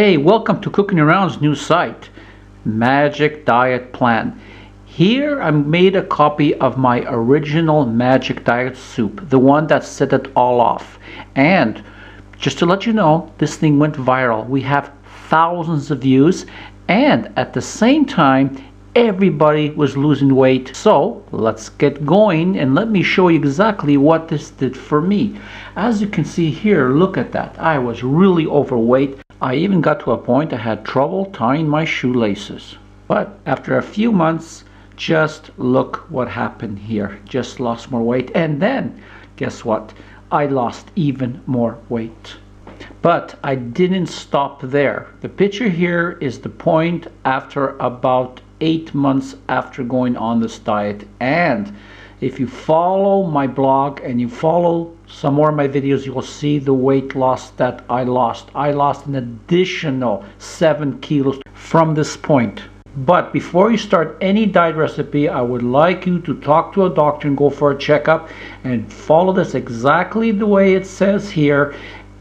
Hey, welcome to Cooking Around's new site, Magic Diet Plan. Here I made a copy of my original Magic Diet soup, the one that set it all off. And just to let you know, this thing went viral. We have thousands of views, and at the same time, everybody was losing weight. So let's get going and let me show you exactly what this did for me. As you can see here, look at that. I was really overweight. I even got to a point I had trouble tying my shoelaces. But after a few months, just look what happened here. Just lost more weight, and then guess what? I lost even more weight. But I didn't stop there. The picture here is the point after about 8 months after going on this diet. And if you follow my blog and you follow some more of my videos, you will see the weight loss that I lost. I lost an additional 7 kilos from this point. But before you start any diet recipe, I would like you to talk to a doctor and go for a checkup and follow this exactly the way it says here.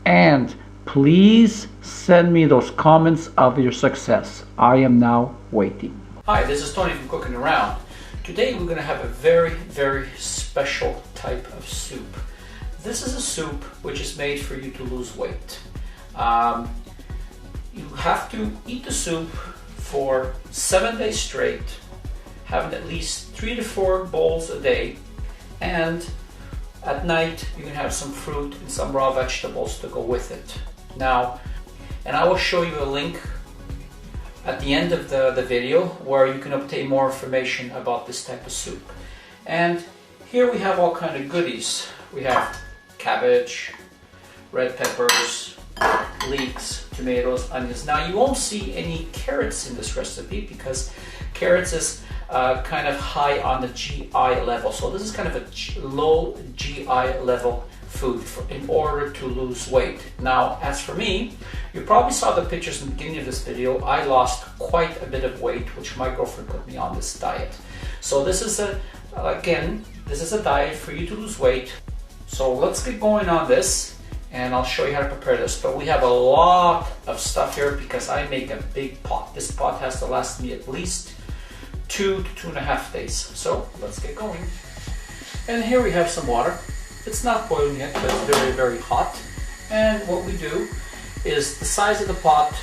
And please send me those comments of your success. I am now waiting. Hi, this is Tony from Cooking Around. Today we're going to have a very special type of soup. This is a soup which is made for you to lose weight. You have to eat the soup for 7 days straight, having at least 3 to 4 bowls a day, and at night you can have some fruit and some raw vegetables to go with it. Now, and I will show you a link at the end of the video where you can obtain more information about this type of soup. And here we have all kind of goodies. We have cabbage, red peppers, leeks, tomatoes, onions. Now you won't see any carrots in this recipe because carrots is kind of high on the GI level. So this is kind of a low GI level food in order to lose weight. Now, as for me, you probably saw the pictures in the beginning of this video. I lost quite a bit of weight, which my girlfriend put me on this diet. So this is this is a diet for you to lose weight. So let's get going on this, and I'll show you how to prepare this. But we have a lot of stuff here because I make a big pot. This pot has to last me at least 2 to 2.5 days. So let's get going. And here we have some water. It's not boiling yet, but it's very hot. And what we do is the size of the pot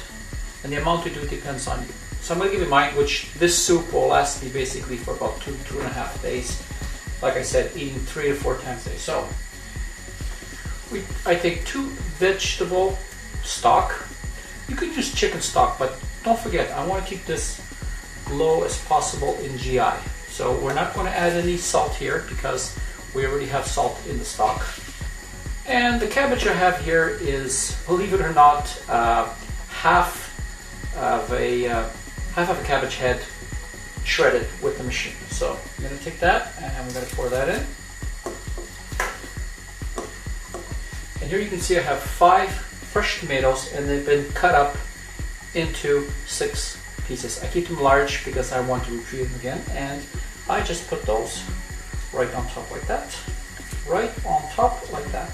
and the amount we do depends on you. So I'm going to give you mine, which this soup will last me basically for about 2.5 days. Like I said, eating 3 to 4 times a day. So I take 2 vegetable stock. You could use chicken stock, but don't forget, I want to keep this low as possible in GI. So we're not going to add any salt here because we already have salt in the stock. And the cabbage I have here is, believe it or not, half of a cabbage head shredded with the machine. So I'm going to take that and I'm going to pour that in. And here you can see I have 5 fresh tomatoes, and they've been cut up into 6 pieces. I keep them large because I want to retrieve them again, and I just put those right on top like that. Right on top like that.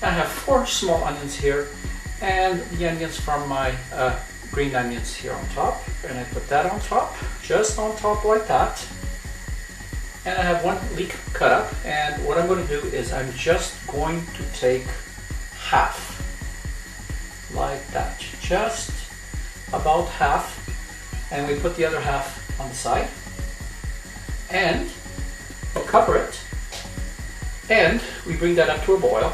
I have 4 small onions here, and the onions from my green onions here on top. And I put that on top, just on top like that. And I have 1 leek cut up, and what I'm going to do is I'm just going to take half, like that, just about half, and we put the other half on the side, and we cover it, and we bring that up to a boil,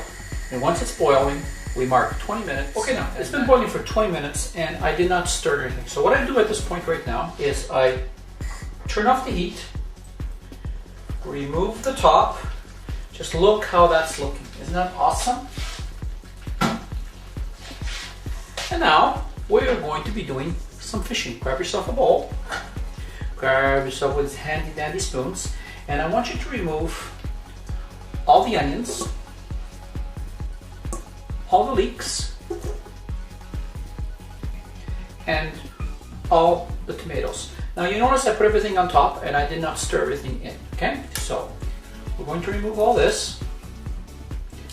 and once it's boiling, we mark 20 minutes. Okay, now, it's been boiling for 20 minutes, and I did not stir anything. So what I do at this point right now is I turn off the heat, remove the top. Just look how that's looking. Isn't that awesome? And now we're going to be doing some fishing. Grab yourself a bowl. Grab yourself with handy dandy spoons. And I want you to remove all the onions, all the leeks, and all the tomatoes. Now you notice I put everything on top and I did not stir everything in, okay? So we're going to remove all this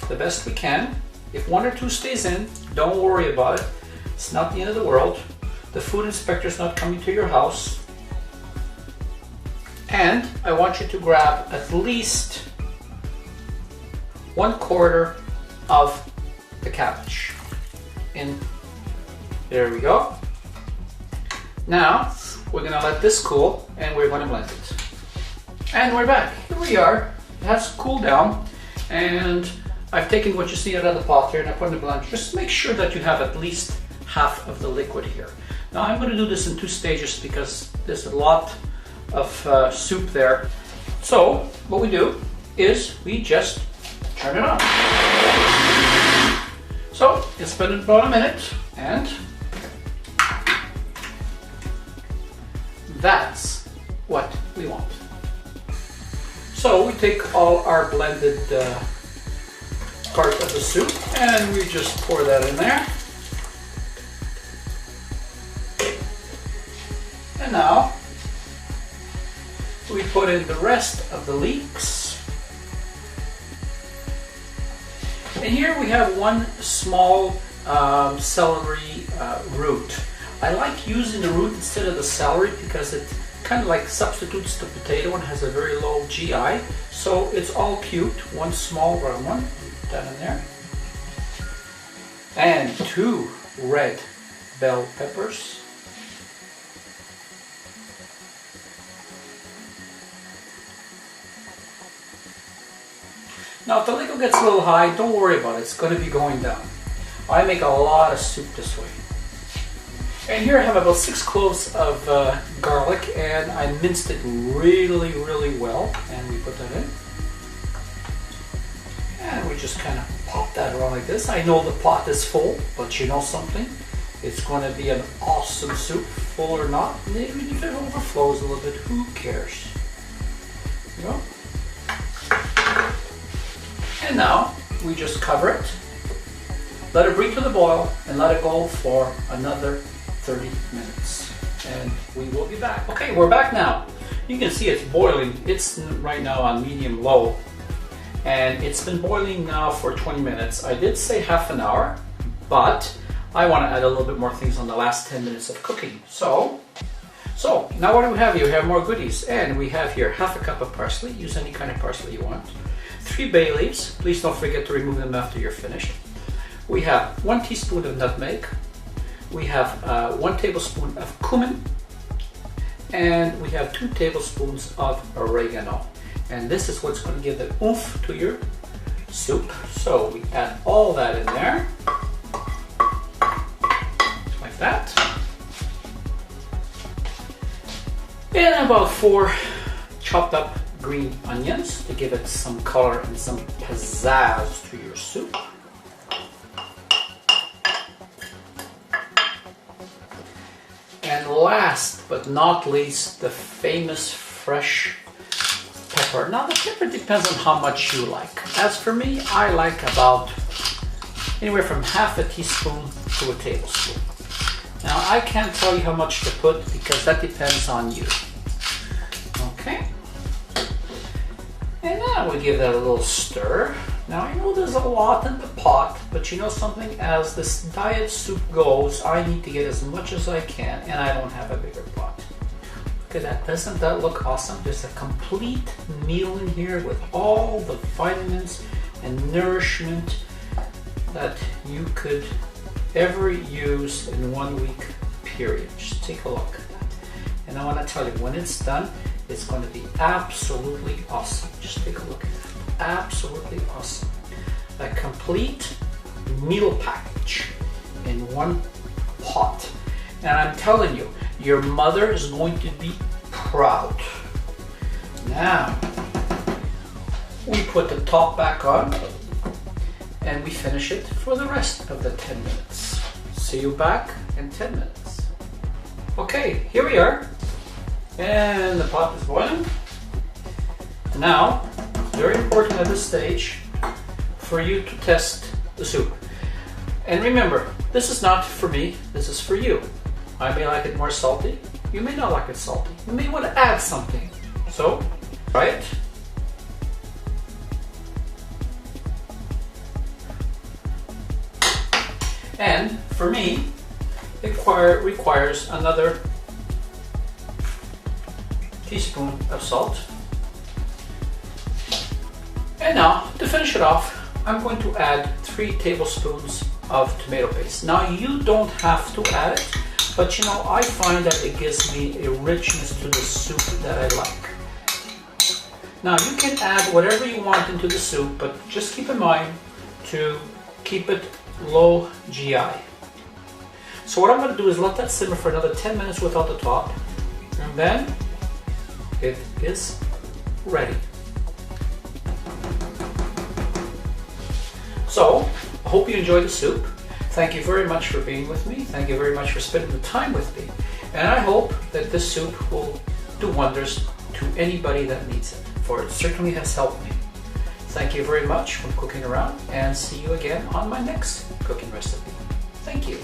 the best we can. If 1 or 2 stays in, don't worry about it. It's not the end of the world. The food inspector is not coming to your house. And I want you to grab at least 1/4 of the cabbage. And there we go. Now we're gonna let this cool and we're gonna blend it. And we're back. Here we are. It has cooled down, and I've taken what you see out of the pot here and I put in the blender. Just make sure that you have at least half of the liquid here. Now I'm going to do this in 2 stages because there's a lot of soup there. So what we do is we just turn it on. So it's been about a minute, and that's what we want. So we take all our blended part of the soup and we just pour that in there. And now we put in the rest of the leeks. And here we have 1 small celery root. I like using the root instead of the celery because it kind of like substitutes the potato and has a very low GI. So it's all cubed, 1 small round one, put that in there. And 2 red bell peppers. Now if the liquid gets a little high, don't worry about it, it's going to be going down. I make a lot of soup this way. And here I have about 6 cloves of garlic, and I minced it really, really well. And we put that in. And we just kind of pop that around like this. I know the pot is full, but you know something? It's going to be an awesome soup, full or not. Maybe if it overflows a little bit, who cares? You know? And now we just cover it, let it bring to the boil, and let it go for another 30 minutes. And we will be back. Okay, we're back now. You can see it's boiling. It's right now on medium low, and it's been boiling now for 20 minutes. I did say half an hour, but I want to add a little bit more things on the last 10 minutes of cooking. So now what do we have here? We have more goodies, and we have here 1/2 cup of parsley. Use any kind of parsley you want. 3 bay leaves. Please don't forget to remove them after you're finished. We have 1 teaspoon of nutmeg. We have 1 tablespoon of cumin, and we have 2 tablespoons of oregano. And this is what's going to give the oomph to your soup. So we add all that in there, like that. And about 4 chopped up green onions to give it some color and some pizzazz to your soup. And last but not least, the famous fresh pepper. Now the pepper depends on how much you like. As for me, I like about anywhere from 1/2 teaspoon to a tablespoon. Now I can't tell you how much to put because that depends on you. Okay. And now we give that a little stir. Now I know there's a lot in the pot, but you know something, as this diet soup goes, I need to get as much as I can, and I don't have a bigger pot. Look at that, doesn't that look awesome? There's a complete meal in here with all the vitamins and nourishment that you could ever use in 1 week period. Just take a look at that. And I want to tell you, when it's done, it's going to be absolutely awesome. Just take a look at that. Absolutely awesome. A complete meal package in 1 pot. And I'm telling you, your mother is going to be proud. Now, we put the top back on and we finish it for the rest of the 10 minutes. See you back in 10 minutes. Okay, here we are. And the pot is boiling. Now, very important at this stage for you to test the soup. And remember, this is not for me, this is for you. I may like it more salty, you may not like it salty. You may want to add something. So, try it. And for me, requires another teaspoon of salt. And now, to finish it off, I'm going to add 3 tablespoons of tomato paste. Now, you don't have to add it, but you know, I find that it gives me a richness to the soup that I like. Now, you can add whatever you want into the soup, but just keep in mind to keep it low GI. So what I'm going to do is let that simmer for another 10 minutes without the top, and then it is ready. So, I hope you enjoyed the soup. Thank you very much for being with me. Thank you very much for spending the time with me. And I hope that this soup will do wonders to anybody that needs it, for it certainly has helped me. Thank you very much for cooking around, and see you again on my next cooking recipe. Thank you.